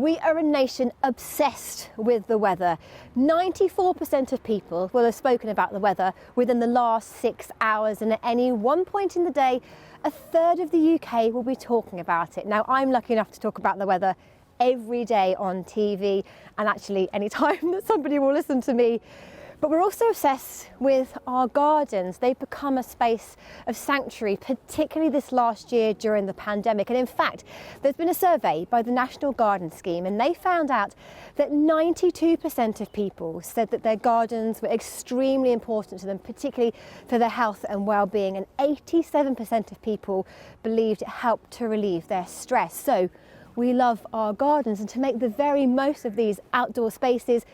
We are a nation obsessed with the weather. 94% of people will have spoken about the weather within the last 6 hours, and at any one point in the day, a third of the UK will be talking about it. Now, I'm lucky enough to talk about the weather every day on TV, and actually any time that somebody will listen to me. But we're also obsessed with our gardens. They've become a space of sanctuary, particularly this last year during the pandemic. And in fact, there's been a survey by the National Garden Scheme, and they found out that 92% of people said that their gardens were extremely important to them, particularly for their health and well-being. And 87% of people believed it helped to relieve their stress. So we love our gardens, and to make the very most of these outdoor spaces,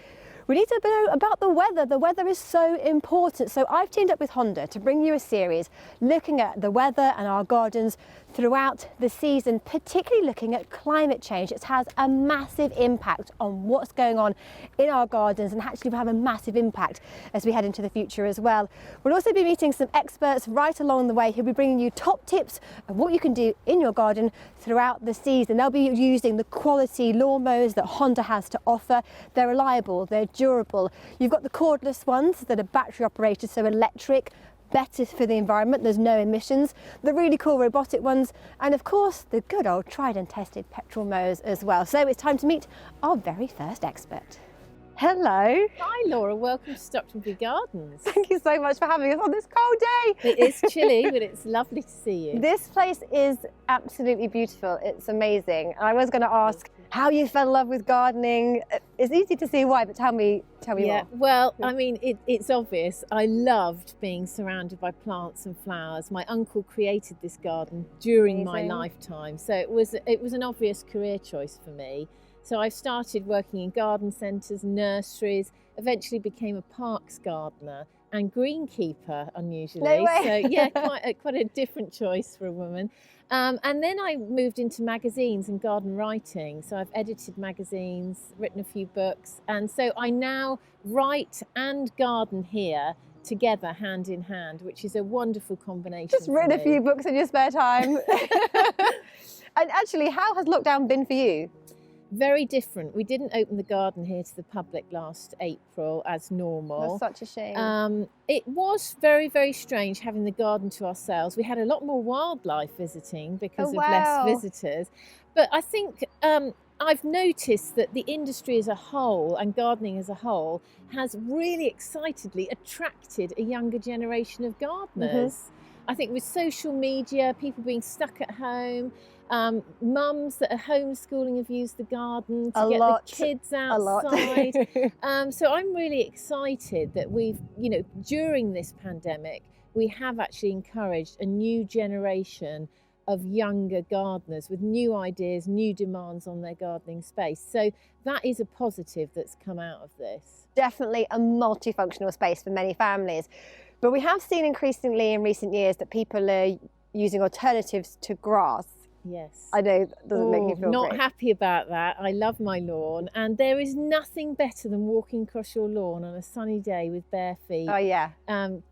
we need to know about the weather. The weather is so important. So I've teamed up with Honda to bring you a series looking at the weather and our gardens throughout the season, particularly looking at climate change. It has a massive impact on what's going on in our gardens, and actually will have a massive impact as we head into the future as well. We'll also be meeting some experts right along the way who'll be bringing you top tips of what you can do in your garden throughout the season. They'll be using the quality lawnmowers that Honda has to offer. They're reliable, they're durable. You've got the cordless ones that are battery operated, so electric, better for the environment, there's no emissions. The really cool robotic ones, and of course the good old tried and tested petrol mowers as well. So it's time to meet our very first expert. Hello. Hi Laura, welcome to Stockton Bury Gardens. Thank you so much for having us on this cold day. It is chilly, but it's lovely to see you. This place is absolutely beautiful. It's amazing. I was going to ask how you fell in love with gardening. It's easy to see why, but tell me more. Well, I mean, it's obvious. I loved being surrounded by plants and flowers. My uncle created this garden during my lifetime, so it was an obvious career choice for me. So I started working in garden centres, nurseries, eventually became a parks gardener and greenkeeper, unusually. No way. So yeah, quite a different choice for a woman. And then I moved into magazines and garden writing. So I've edited magazines, written a few books. And so I now write and garden here together, hand in hand, which is a wonderful combination. Just written a few books in your spare time. And actually, how has lockdown been for you? Very different. We didn't open the garden here to the public last April as normal. That's such a shame. It was very, very strange having the garden to ourselves. We had a lot more wildlife visiting because of less visitors. But I think I've noticed that the industry as a whole and gardening as a whole has really excitedly attracted a younger generation of gardeners. Mm-hmm. I think with social media, people being stuck at home, mums that are homeschooling have used the garden to get the kids outside. So I'm really excited that we've, during this pandemic, we have actually encouraged a new generation of younger gardeners with new ideas, new demands on their gardening space. So that is a positive that's come out of this. Definitely a multifunctional space for many families. But we have seen increasingly in recent years that people are using alternatives to grass. Yes. I know that doesn't make you feel not great. happy about that. I love my lawn, and there is nothing better than walking across your lawn on a sunny day with bare feet. Oh yeah.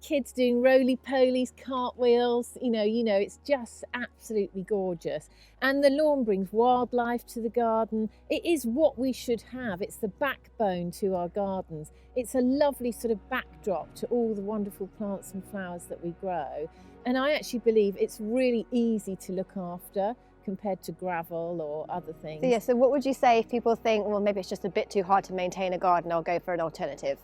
Kids doing roly-polies, cartwheels, it's just absolutely gorgeous. And the lawn brings wildlife to the garden. It is what we should have. It's the backbone to our gardens. It's a lovely sort of backdrop to all the wonderful plants and flowers that we grow. And I actually believe it's really easy to look after compared to gravel or other things. So what would you say if people think, well, maybe it's just a bit too hard to maintain a garden, I'll go for an alternative?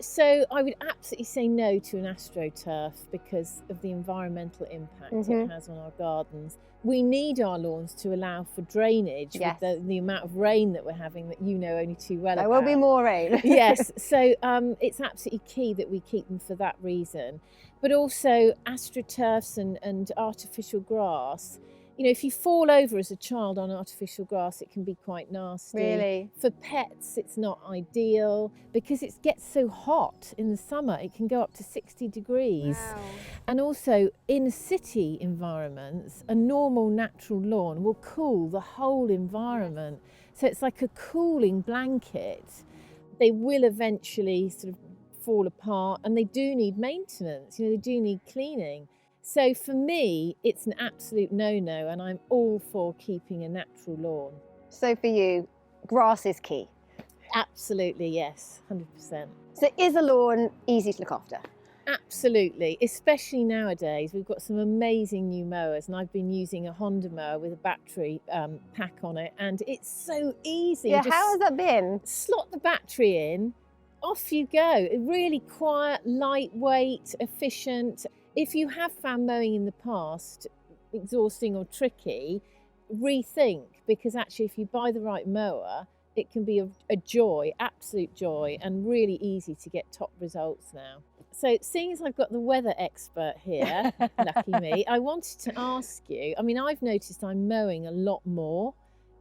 So I would absolutely say no to an AstroTurf because of the environmental impact it has on our gardens. We need our lawns to allow for drainage with the amount of rain that we're having that only too well about. There will be more rain. Yes, so it's absolutely key that we keep them for that reason. But also AstroTurfs and artificial grass. If you fall over as a child on artificial grass, it can be quite nasty. Really? For pets, it's not ideal because it gets so hot in the summer. It can go up to 60 degrees. Wow. And also in city environments, a normal natural lawn will cool the whole environment. So it's like a cooling blanket. They will eventually sort of fall apart, and they do need maintenance. They do need cleaning. So for me, it's an absolute no-no, and I'm all for keeping a natural lawn. So for you, grass is key. Absolutely, yes, 100%. So is a lawn easy to look after? Absolutely, especially nowadays. We've got some amazing new mowers, and I've been using a Honda mower with a battery pack on it, and it's so easy. Yeah, Just how has that been? slot the battery in, off you go. Really quiet, lightweight, efficient. If you have found mowing in the past exhausting or tricky, rethink, because actually if you buy the right mower, it can be a joy, absolute joy, and really easy to get top results now. So seeing as I've got the weather expert here, lucky me, I wanted to ask you, I mean, I've noticed I'm mowing a lot more.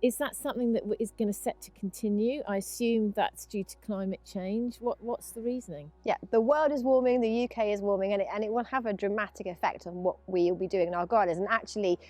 Is that something that is going to set to continue? I assume that's due to climate change. What's the reasoning? Yeah, the world is warming, the UK is warming, and it will have a dramatic effect on what we'll be doing in our gardens. And actually,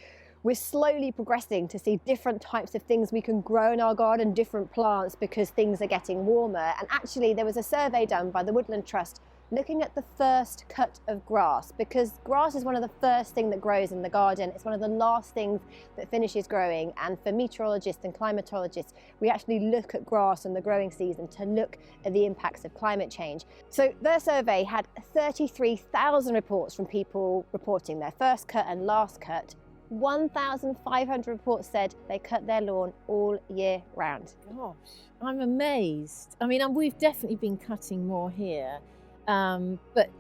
we're slowly progressing to see different types of things we can grow in our garden, different plants, because things are getting warmer. And actually, there was a survey done by the Woodland Trust looking at the first cut of grass, because grass is one of the first things that grows in the garden. It's one of the last things that finishes growing. And for meteorologists and climatologists, we actually look at grass and the growing season to look at the impacts of climate change. So their survey had 33,000 reports from people reporting their first cut and last cut. 1,500 reports said they cut their lawn all year round. Gosh, I'm amazed. I mean, we've definitely been cutting more here. But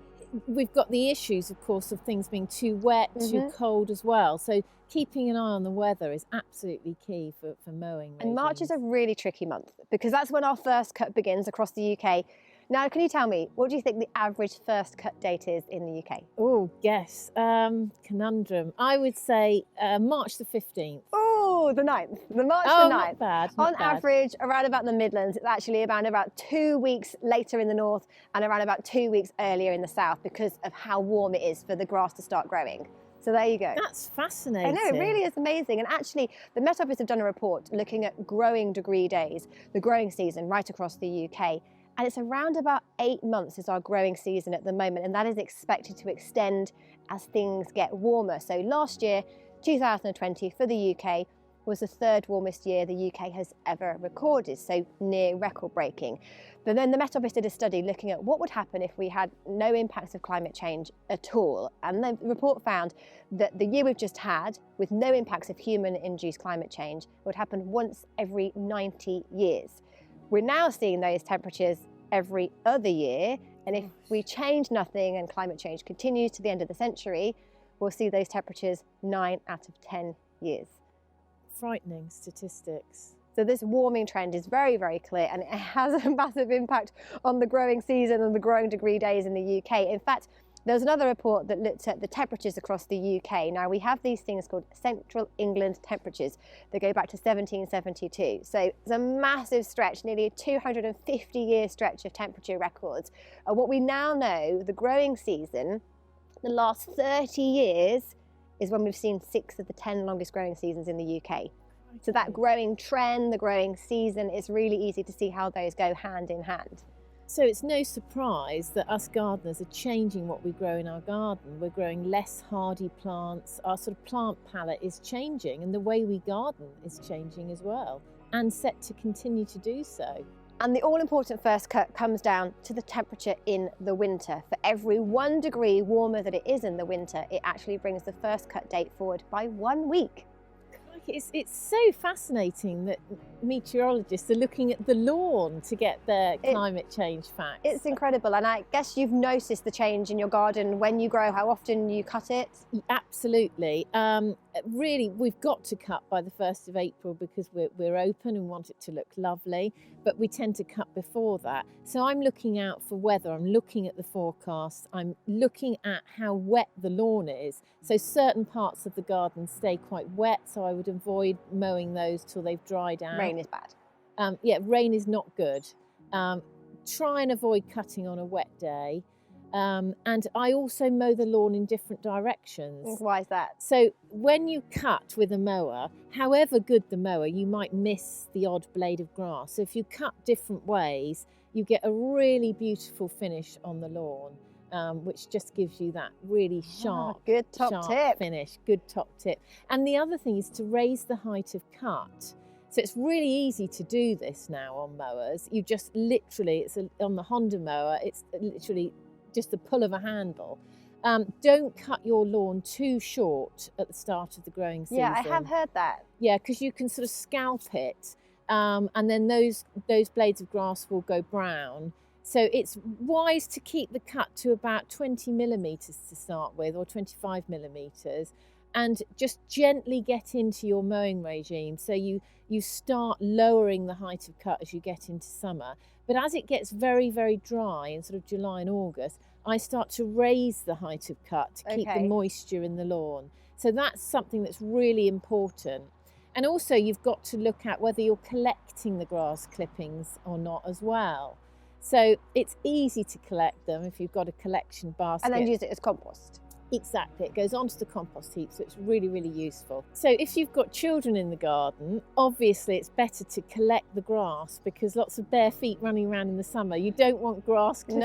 we've got the issues, of course, of things being too wet, too cold as well. So keeping an eye on the weather is absolutely key for mowing. And March is a really tricky month because that's when our first cut begins across the UK. Now, can you tell me, what do you think the average first cut date is in the UK? Oh, guess. Conundrum. I would say March the 15th. Oh, the 9th. The March the 9th. Not bad. On average, around about the Midlands, it's actually around about 2 weeks later in the north and around about 2 weeks earlier in the south because of how warm it is for the grass to start growing. So there you go. That's fascinating. I know, it really is amazing. And actually, the Met Office have done a report looking at growing degree days, the growing season right across the UK. And it's around about 8 months is our growing season at the moment, and that is expected to extend as things get warmer. So last year, 2020 for the UK was the third warmest year the UK has ever recorded, so near record breaking. But then the Met Office did a study looking at what would happen if we had no impacts of climate change at all. And the report found that the year we've just had, with no impacts of human-induced climate change, would happen once every 90 years. We're now seeing those temperatures every other year, and if we change nothing and climate change continues to the end of the century, we'll see those temperatures 9 out of 10 years. Frightening statistics. So this warming trend is very, very clear, and it has a massive impact on the growing season and the growing degree days in the UK. In fact, there's another report that looked at the temperatures across the UK. Now, we have these things called Central England temperatures that go back to 1772. So it's a massive stretch, nearly a 250-year stretch of temperature records. And what we now know, the growing season, the last 30 years, is when we've seen 6 of the 10 longest growing seasons in the UK. So that growing trend, the growing season, it's really easy to see how those go hand in hand. So it's no surprise that us gardeners are changing what we grow in our garden. We're growing less hardy plants. Our sort of plant palette is changing, and the way we garden is changing as well, and set to continue to do so. And the all-important first cut comes down to the temperature in the winter. For every 1 degree warmer that it is in the winter, it actually brings the first cut date forward by 1 week. It's so fascinating that meteorologists are looking at the lawn to get their climate change facts. It's incredible, and I guess you've noticed the change in your garden when you grow, how often you cut it? Absolutely. Really, we've got to cut by the 1st of April because we're open and want it to look lovely, but we tend to cut before that. So I'm looking out for weather, I'm looking at the forecast, I'm looking at how wet the lawn is. So certain parts of the garden stay quite wet, so I would avoid mowing those till they've dried out. Rain is bad. Yeah, rain is not good. Try and avoid cutting on a wet day. And I also mow the lawn in different directions. Why is that? So when you cut with a mower, however good the mower, you might miss the odd blade of grass. So if you cut different ways, you get a really beautiful finish on the lawn, which just gives you that really sharp, good top tip finish. Good top tip. And the other thing is to raise the height of cut. So it's really easy to do this now on mowers. You just literally, on the Honda mower, it's literally just the pull of a handle. Don't cut your lawn too short at the start of the growing season. Yeah, I have heard that. Yeah, because you can sort of scalp it, and then those blades of grass will go brown. So it's wise to keep the cut to about 20 millimetres to start with, or 25 millimetres, and just gently get into your mowing regime. So you start lowering the height of cut as you get into summer. But as it gets very, very dry in sort of July and August, I start to raise the height of cut to keep the moisture in the lawn. So that's something that's really important. And also you've got to look at whether you're collecting the grass clippings or not as well. So it's easy to collect them if you've got a collection basket. And then use it as compost. Exactly, it goes onto the compost heap, so it's really, really useful. So if you've got children in the garden, obviously it's better to collect the grass, because lots of bare feet running around in the summer, you don't want grass clippings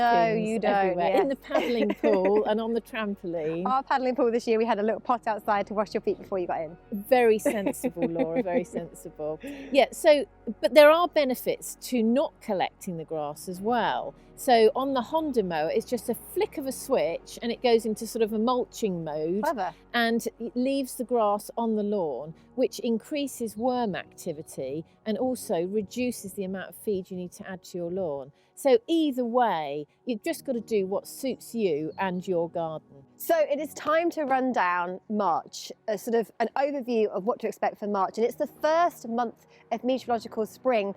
everywhere. Yes. In the paddling pool and on the trampoline. Our paddling pool this year, we had a little pot outside to wash your feet before you got in. Very sensible, Laura, very sensible. Yeah, so, but there are benefits to not collecting the grass as well. So on the Honda mower, it's just a flick of a switch and it goes into sort of a mulching mode. Clever. And it leaves the grass on the lawn, which increases worm activity and also reduces the amount of feed you need to add to your lawn. So either way, you've just got to do what suits you and your garden. So it is time to run down March, a sort of an overview of what to expect for March. And it's the first month of meteorological spring.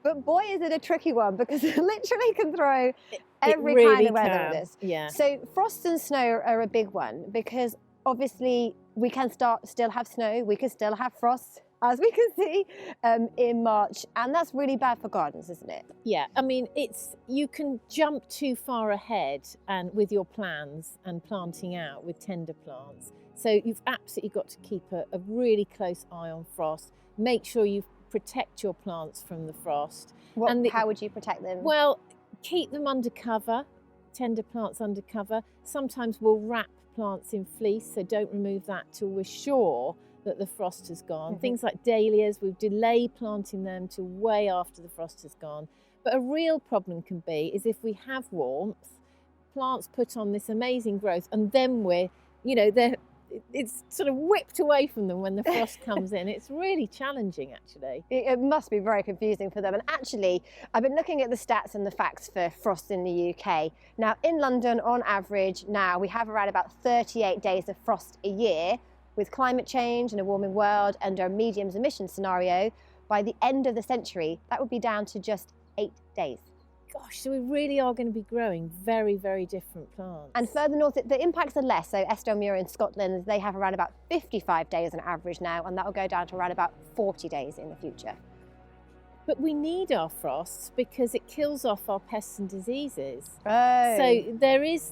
But boy, is it a tricky one, because it literally can throw every kind of weather at us. Yeah. So frost and snow are a big one, because obviously we can still have snow, we can still have frost, as we can see in March, and that's really bad for gardens, isn't it? Yeah, I mean, you can jump too far ahead and with your plans and planting out with tender plants. So you've absolutely got to keep a really close eye on frost. Make sure you protect your plants from the frost. How would you protect them? Well, keep them under cover, tender plants under cover. Sometimes we'll wrap plants in fleece, so don't remove that till we're sure that the frost has gone. Things like dahlias, we'll delay planting them till way after the frost has gone. But a real problem can be is if we have warmth, plants put on this amazing growth, and then it's sort of whipped away from them when the frost comes in. It's really challenging, actually. It must be very confusing for them. And actually, I've been looking at the stats and the facts for frost in the UK. Now, in London, on average, now we have around about 38 days of frost a year. With climate change and a warming world and our mediums emission scenario, by the end of the century, that would be down to just 8 days. Gosh, so we really are going to be growing very, very different plants. And further north, the impacts are less. So Stockton in Scotland, they have around about 55 days on average now, and that will go down to around about 40 days in the future. But we need our frosts because it kills off our pests and diseases. Oh. So there is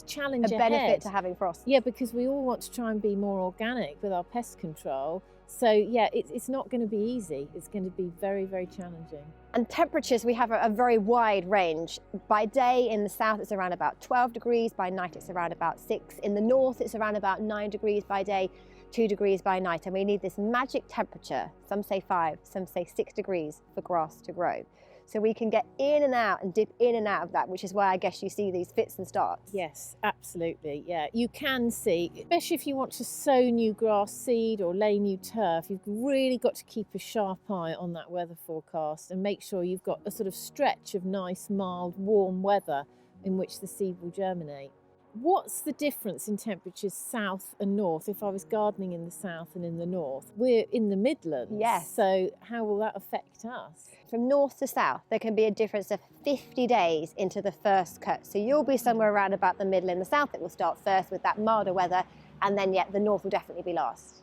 challenge ahead. A benefit to having frost. Yeah, because we all want to try and be more organic with our pest control. So yeah, it's not going to be easy. It's going to be very, very challenging. And temperatures, we have a very wide range. By day in the south, it's around about 12 degrees. By night, it's around about 6. In the north, it's around about 9 degrees by day, 2 degrees by night. And we need this magic temperature, some say 5, some say 6 degrees for grass to grow. So we can get in and out and dip in and out of that, which is why I guess you see these fits and starts. Yes, absolutely. Yeah, you can see, especially if you want to sow new grass seed or lay new turf, you've really got to keep a sharp eye on that weather forecast and make sure you've got a sort of stretch of nice, mild, warm weather in which the seed will germinate. What's the difference in temperatures south and north? If I was gardening in the south and in the north, we're in the Midlands. Yes. So how will that affect us? From north to south, there can be a difference of 50 days into the first cut. So you'll be somewhere around about the middle. In the south, it will start first with that milder weather, and then the north will definitely be last.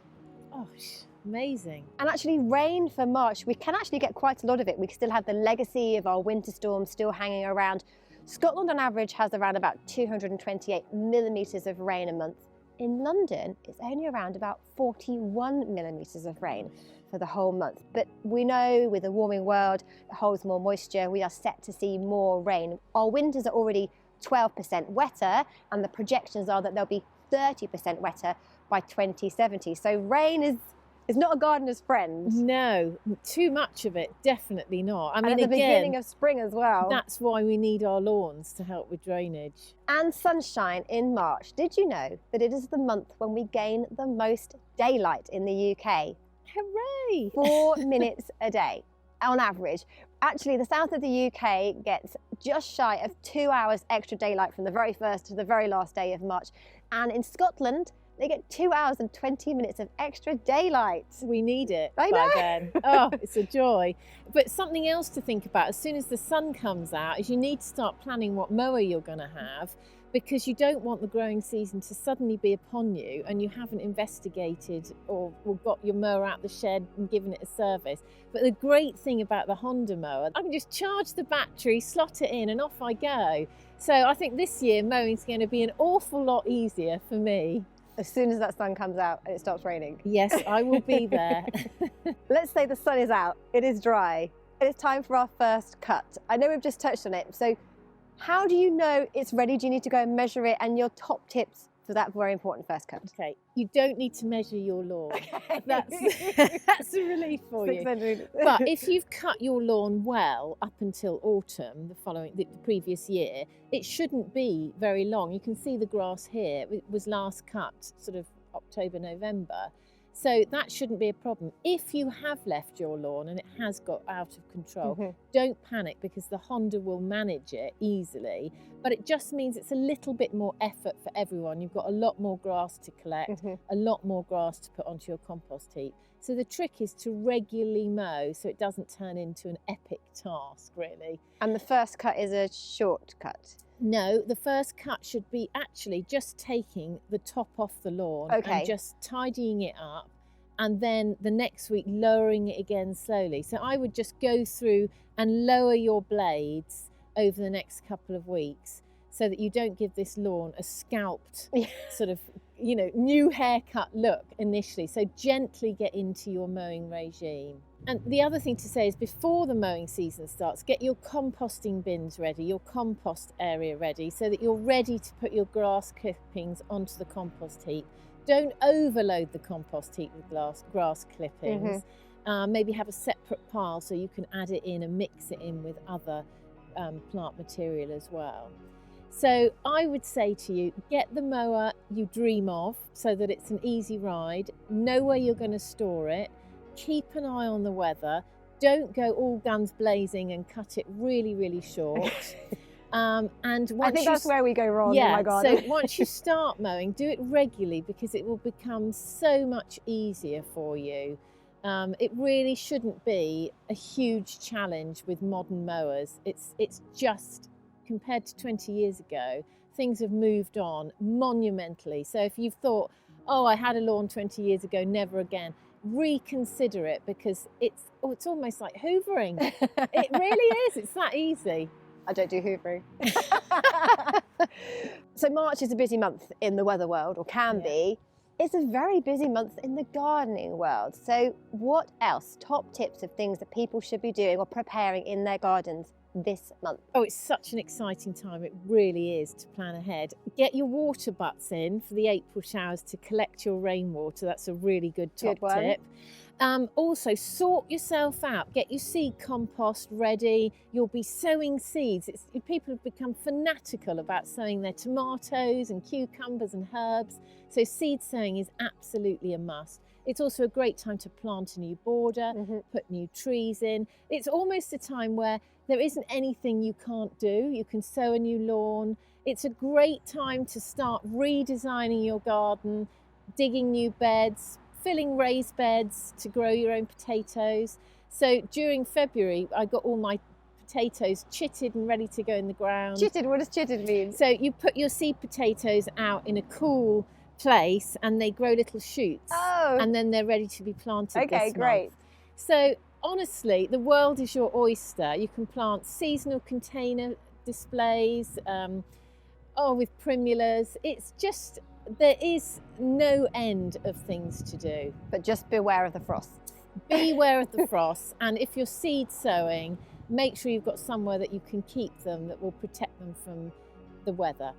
Oh, amazing. And actually rain for March, we can actually get quite a lot of it. We still have the legacy of our winter storms still hanging around. Scotland on average has around about 228 millimetres of rain a month. In London, it's only around about 41 millimetres of rain for the whole month. But we know with a warming world that holds more moisture, we are set to see more rain. Our winters are already 12% wetter, and the projections are that they'll be 30% wetter by 2070. So rain is It's not a gardener's friend. No, too much of it, definitely not. I mean, And at the again, beginning of spring as well. that's why we need our lawns to help with drainage. And sunshine in March. Did you know that it is the month when we gain the most daylight in the UK? Hooray! 4 minutes a day on average. Actually, the south of the UK gets just shy of 2 hours extra daylight from the very first to the very last day of March. And in Scotland, they get 2 hours and 20 minutes of extra daylight. We need it I by know. then. Oh, it's a joy. But something else to think about as soon as the sun comes out is you need to start planning what mower you're going to have, because you don't want the growing season to suddenly be upon you and you haven't investigated or got your mower out the shed and given it a service. But the great thing about the Honda mower, I can just charge the battery, slot it in, and off I go. So I think this year mowing's going to be an awful lot easier for me. As soon as that sun comes out and it stops raining. Yes, I will be there. Let's say the sun is out, it is dry, and it's time for our first cut. I know we've just touched on it, so how do you know it's ready? Do you need to go and measure it? And your top tips for that very important first cut? Okay, you don't need to measure your lawn. Okay. That's a relief for you. 600. But if you've cut your lawn well up until autumn, the previous year, it shouldn't be very long. You can see the grass here. It was last cut sort of October, November. So that shouldn't be a problem. If you have left your lawn and it has got out of control, don't panic, because the Honda will manage it easily. But it just means it's a little bit more effort for everyone. You've got a lot more grass to collect, a lot more grass to put onto your compost heap. So the trick is to regularly mow so it doesn't turn into an epic task, really. And the first cut is a shortcut. No, the first cut should be actually just taking the top off the lawn and just tidying it up, and then the next week lowering it again slowly. So I would just go through and lower your blades over the next couple of weeks so that you don't give this lawn a scalped sort of, new haircut look initially. So gently get into your mowing regime. And the other thing to say is, before the mowing season starts, get your composting bins ready, your compost area ready, so that you're ready to put your grass clippings onto the compost heap. Don't overload the compost heap with grass clippings. Maybe have a separate pile so you can add it in and mix it in with other plant material as well. So I would say to you, get the mower you dream of so that it's an easy ride. Know where you're going to store it. Keep an eye on the weather. Don't go all guns blazing and cut it really, really short. And once I think that's where we go wrong in my garden. So once you start mowing, do it regularly, because it will become so much easier for you. It really shouldn't be a huge challenge with modern mowers. It's just, compared to 20 years ago, things have moved on monumentally. So if you've thought, oh, I had a lawn 20 years ago, never again, reconsider it, because it's almost like hoovering. It really is. It's that easy. I don't do hoovering. So March is a busy month in the weather world, or can be. It's a very busy month in the gardening world. So what else? Top tips of things that people should be doing or preparing in their gardens this month? Oh, it's such an exciting time. It really is, to plan ahead. Get your water butts in for the April showers to collect your rainwater. That's a really good top tip. Also, sort yourself out. Get your seed compost ready. You'll be sowing seeds. People have become fanatical about sowing their tomatoes and cucumbers and herbs. So seed sowing is absolutely a must. It's also a great time to plant a new border, put new trees in. It's almost a time where there isn't anything you can't do. You can sow a new lawn. It's a great time to start redesigning your garden, digging new beds, filling raised beds to grow your own potatoes. So during February, I got all my potatoes chitted and ready to go in the ground. Chitted? What does chitted mean? So you put your seed potatoes out in a cool place and they grow little shoots. Oh. And then they're ready to be planted this month. Great. So honestly, the world is your oyster. You can plant seasonal container displays, with primulas. It's just, there is no end of things to do. But just beware of the frosts. Beware of the frosts. And if you're seed sowing, make sure you've got somewhere that you can keep them that will protect them from the weather.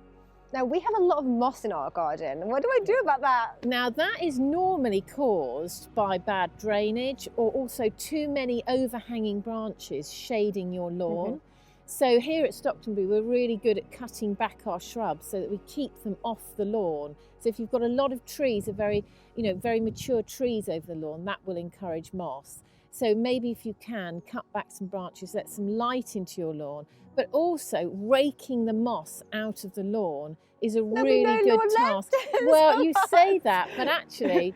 Now, we have a lot of moss in our garden. What do I do about that? Now, that is normally caused by bad drainage or also too many overhanging branches shading your lawn. So here at Stockton Bury, we're really good at cutting back our shrubs so that we keep them off the lawn. So if you've got a lot of trees, very mature trees over the lawn, that will encourage moss. So maybe if you can, cut back some branches, let some light into your lawn, but also raking the moss out of the lawn is a really good task. Well, you say that, but actually,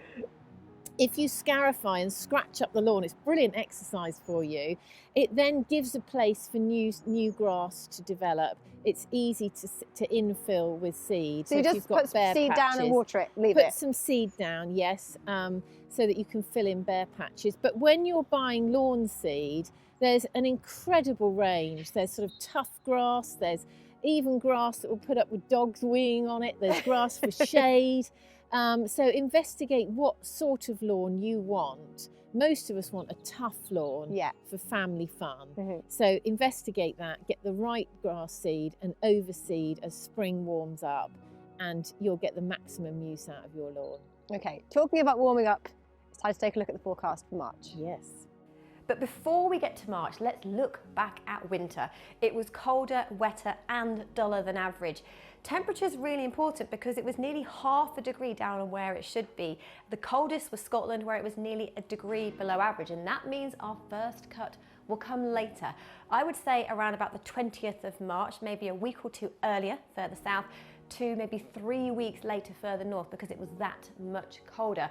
if you scarify and scratch up the lawn, it's brilliant exercise for you. It then gives a place for new grass to develop. It's easy to infill with seed. So you just put some seed down and water it, leave it? Put some seed down, yes, so that you can fill in bare patches. But when you're buying lawn seed, there's an incredible range. There's sort of tough grass, there's even grass that will put up with dogs weeing on it, there's grass for shade. So investigate what sort of lawn you want. Most of us want a tough lawn for family fun. So investigate that, get the right grass seed and overseed as spring warms up, and you'll get the maximum use out of your lawn. Okay, talking about warming up, it's time to take a look at the forecast for March. Yes. But before we get to March, let's look back at winter. It was colder, wetter and duller than average. Temperature's really important because it was nearly ½ a degree down on where it should be. The coldest was Scotland, where it was nearly a degree below average, and that means our first cut will come later. I would say around about the 20th of March, maybe a week or two earlier further south, to maybe 3 weeks later further north, because it was that much colder.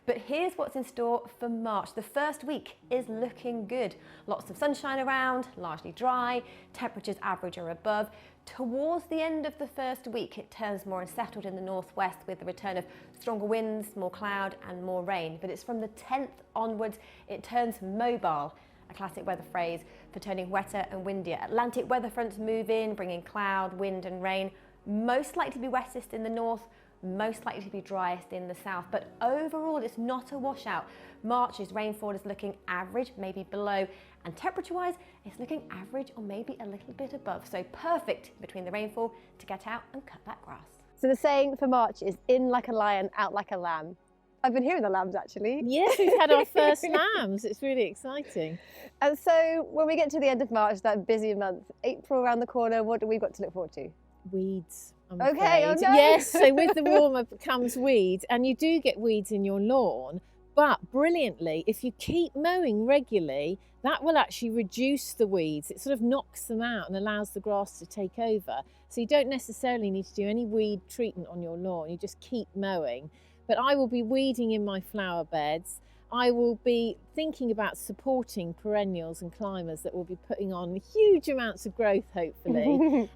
But here's what's in store for March. The first week is looking good. Lots of sunshine around, largely dry, temperatures average or above. Towards the end of the first week, it turns more unsettled in the northwest with the return of stronger winds, more cloud and more rain. But it's from the 10th onwards, it turns mobile, a classic weather phrase for turning wetter and windier. Atlantic weather fronts move in, bringing cloud, wind and rain. Most likely to be wettest in the north, most likely to be driest in the south, but overall it's not a washout. March's rainfall is looking average, maybe below, and temperature-wise it's looking average or maybe a little bit above, so perfect between the rainfall to get out and cut that grass. So the saying for March is in like a lion, out like a lamb. I've been hearing the lambs actually. Yes, we've had our first lambs. It's really exciting. And so when we get to the end of March, that busy month, April around the corner, what do we got to look forward to? Weeds. Okay, oh no. Yes, so with the warmer comes weeds, and you do get weeds in your lawn, but brilliantly, if you keep mowing regularly, that will actually reduce the weeds. It sort of knocks them out and allows the grass to take over. So you don't necessarily need to do any weed treatment on your lawn, you just keep mowing. But I will be weeding in my flower beds. I will be thinking about supporting perennials and climbers that will be putting on huge amounts of growth, hopefully.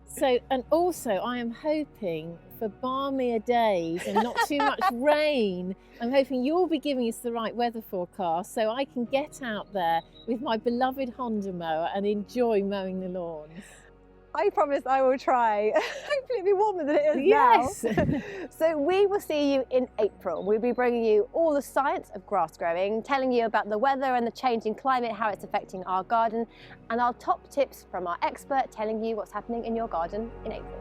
And also I am hoping for balmier days and not too much rain. I'm hoping you'll be giving us the right weather forecast so I can get out there with my beloved Honda mower and enjoy mowing the lawns. I promise I will try. Hopefully it'll be warmer than it is now. So we will see you in April. We'll be bringing you all the science of grass growing, telling you about the weather and the changing climate, how it's affecting our garden, and our top tips from our expert telling you what's happening in your garden in April.